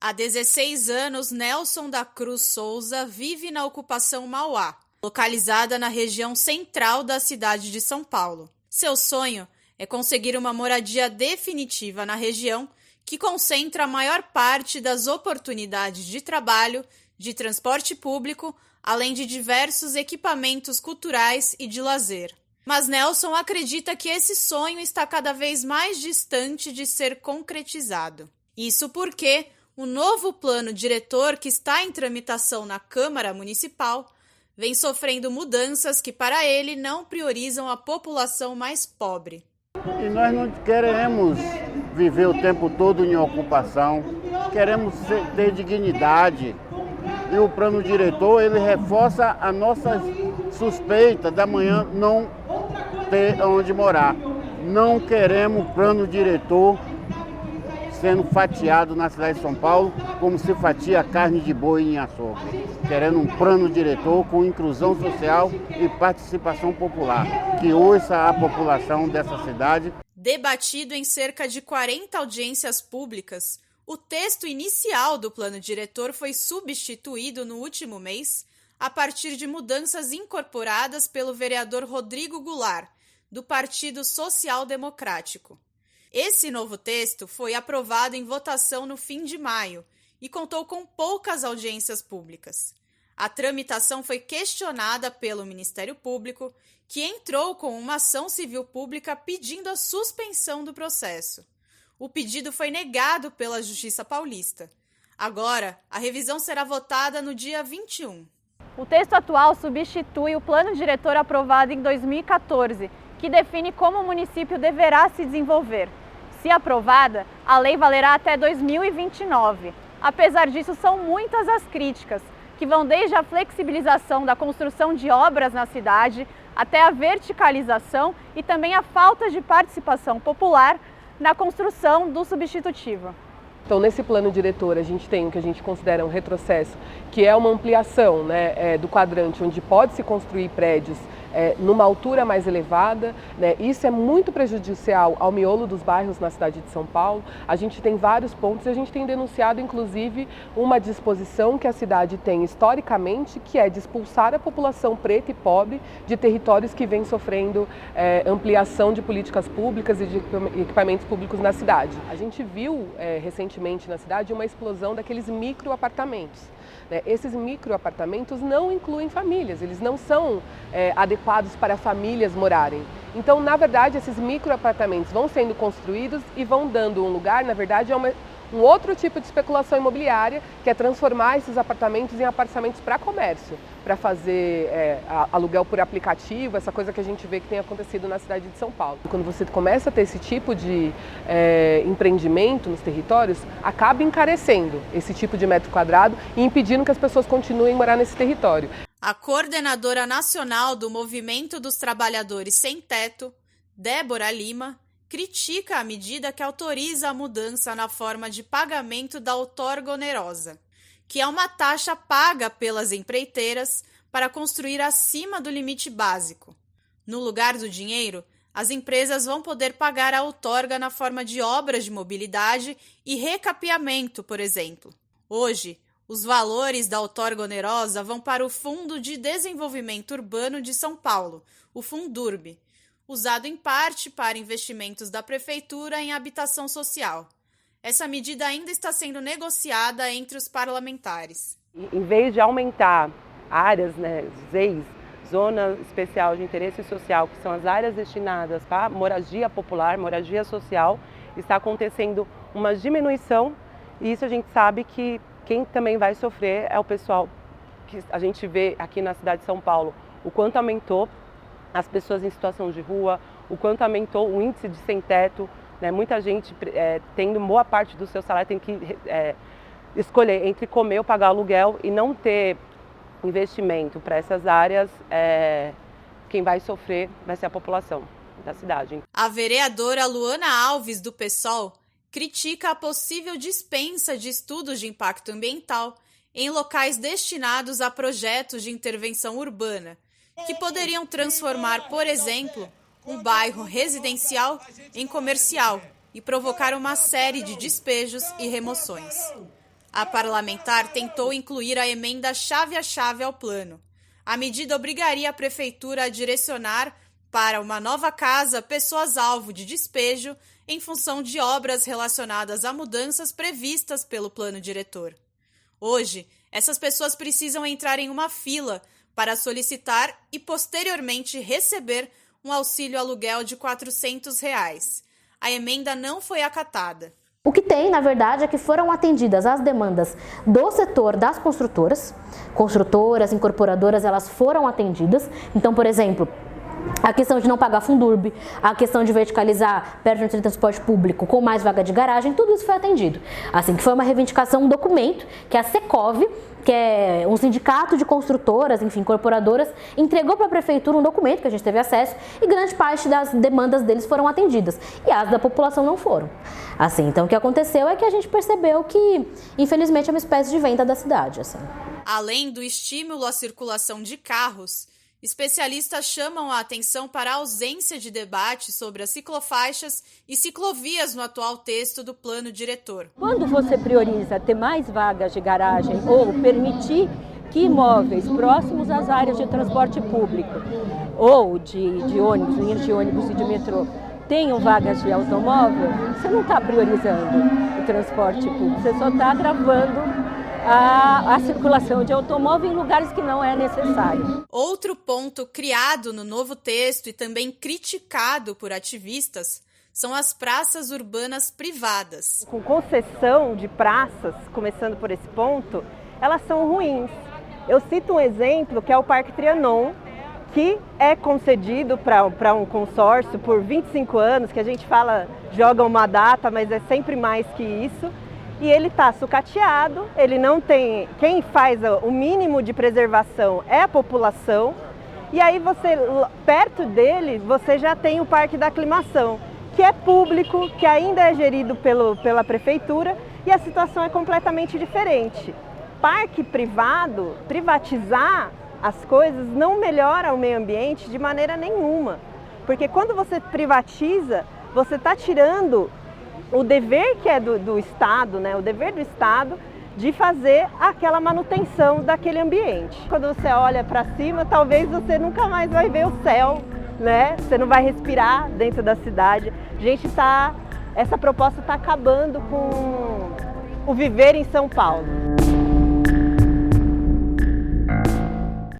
Há 16 anos, Nelson da Cruz Souza vive na ocupação Mauá, localizada na região central da cidade de São Paulo. Seu sonho é conseguir uma moradia definitiva na região que concentra a maior parte das oportunidades de trabalho, de transporte público, além de diversos equipamentos culturais e de lazer. Mas Nelson acredita que esse sonho está cada vez mais distante de ser concretizado. Isso porque o novo plano diretor que está em tramitação na Câmara Municipal vem sofrendo mudanças que, para ele, não priorizam a população mais pobre. E nós não queremos viver o tempo todo em ocupação, queremos ter dignidade. E o plano diretor, ele reforça a nossa suspeita da manhã não ter onde morar. Não queremos plano diretor sendo fatiado na cidade de São Paulo, como se fatia carne de boi em açougue. Querendo um plano diretor com inclusão social e participação popular, que ouça a população dessa cidade. Debatido em cerca de 40 audiências públicas, o texto inicial do plano diretor foi substituído no último mês a partir de mudanças incorporadas pelo vereador Rodrigo Goulart, do Partido Social Democrático. Esse novo texto foi aprovado em votação no fim de maio e contou com poucas audiências públicas. A tramitação foi questionada pelo Ministério Público, que entrou com uma ação civil pública pedindo a suspensão do processo. O pedido foi negado pela Justiça Paulista. Agora, a revisão será votada no dia 21. O texto atual substitui o plano diretor aprovado em 2014, que define como o município deverá se desenvolver. Se aprovada, a lei valerá até 2029. Apesar disso, são muitas as críticas, que vão desde a flexibilização da construção de obras na cidade até a verticalização e também a falta de participação popular na construção do substitutivo. Então, nesse plano diretor, a gente tem o que a gente considera um retrocesso, que é uma ampliação, do quadrante onde pode-se construir prédios numa altura mais elevada. Isso é muito prejudicial ao miolo dos bairros na cidade de São Paulo. A gente tem vários pontos e a gente tem denunciado, inclusive, uma disposição que a cidade tem historicamente, que é de expulsar a população preta e pobre de territórios que vêm sofrendo ampliação de políticas públicas e de equipamentos públicos na cidade. A gente viu recentemente na cidade uma explosão daqueles microapartamentos. Esses microapartamentos não incluem famílias, eles não são adequados para famílias morarem. Então, na verdade, esses microapartamentos vão sendo construídos e vão dando um lugar, na verdade, a um outro tipo de especulação imobiliária, que é transformar esses apartamentos em apartamentos para comércio, para fazer aluguel por aplicativo, essa coisa que a gente vê que tem acontecido na cidade de São Paulo. Quando você começa a ter esse tipo de empreendimento nos territórios, acaba encarecendo esse tipo de metro quadrado e impedindo que as pessoas continuem a morar nesse território. A coordenadora nacional do Movimento dos Trabalhadores Sem Teto, Débora Lima, critica a medida que autoriza a mudança na forma de pagamento da outorga onerosa, que é uma taxa paga pelas empreiteiras para construir acima do limite básico. No lugar do dinheiro, as empresas vão poder pagar a outorga na forma de obras de mobilidade e recapeamento, por exemplo. Hoje, os valores da outorga onerosa vão para o Fundo de Desenvolvimento Urbano de São Paulo, o Fundurb, usado em parte para investimentos da Prefeitura em habitação social. Essa medida ainda está sendo negociada entre os parlamentares. Em vez de aumentar áreas, ZEIS, Zona Especial de Interesse Social, que são as áreas destinadas para moradia popular, moradia social, está acontecendo uma diminuição e isso a gente sabe que quem também vai sofrer é o pessoal que a gente vê aqui na cidade de São Paulo, o quanto aumentou as pessoas em situação de rua, o quanto aumentou o índice de sem-teto, muita gente tendo boa parte do seu salário tem que escolher entre comer ou pagar aluguel e não ter investimento para essas áreas, quem vai sofrer vai ser a população da cidade. A vereadora Luana Alves, do PSOL, critica a possível dispensa de estudos de impacto ambiental em locais destinados a projetos de intervenção urbana, que poderiam transformar, por exemplo, um bairro residencial em comercial e provocar uma série de despejos e remoções. A parlamentar tentou incluir a emenda chave a chave ao plano. A medida obrigaria a prefeitura a direcionar para uma nova casa pessoas-alvo de despejo em função de obras relacionadas a mudanças previstas pelo plano diretor. Hoje, essas pessoas precisam entrar em uma fila para solicitar e posteriormente receber um auxílio aluguel de R$ 400. A emenda não foi acatada. O que tem, na verdade, é que foram atendidas as demandas do setor das construtoras, incorporadoras, elas foram atendidas. Então, por exemplo, a questão de não pagar Fundurb, a questão de verticalizar perto de transporte público com mais vaga de garagem, tudo isso foi atendido. Assim que foi uma reivindicação, um documento que a Secov, que é um sindicato de construtoras, enfim, incorporadoras, entregou para a prefeitura um documento que a gente teve acesso e grande parte das demandas deles foram atendidas e as da população não foram. Assim, então o que aconteceu é que a gente percebeu que, infelizmente, é uma espécie de venda da cidade. Assim. Além do estímulo à circulação de carros, especialistas chamam a atenção para a ausência de debate sobre as ciclofaixas e ciclovias no atual texto do plano diretor. Quando você prioriza ter mais vagas de garagem ou permitir que imóveis próximos às áreas de transporte público ou de ônibus, linhas de ônibus e de metrô, tenham vagas de automóvel, você não está priorizando o transporte público, você só está agravando a circulação de automóvel em lugares que não é necessário. Outro ponto criado no novo texto e também criticado por ativistas são as praças urbanas privadas. Com concessão de praças, começando por esse ponto, elas são ruins. Eu cito um exemplo que é o Parque Trianon, que é concedido para um consórcio por 25 anos, que a gente fala, joga uma data, mas é sempre mais que isso. E ele está sucateado, ele não tem... Quem faz o mínimo de preservação é a população. E aí você, perto dele, você já tem o Parque da Aclimação, que é público, que ainda é gerido pela prefeitura, e a situação é completamente diferente. Parque privado, privatizar as coisas não melhora o meio ambiente de maneira nenhuma. Porque quando você privatiza, você está tirando o dever que é do Estado, né? O dever do Estado de fazer aquela manutenção daquele ambiente. Quando você olha para cima, talvez você nunca mais vai ver o céu, né? Você não vai respirar dentro da cidade. Essa proposta está acabando com o viver em São Paulo.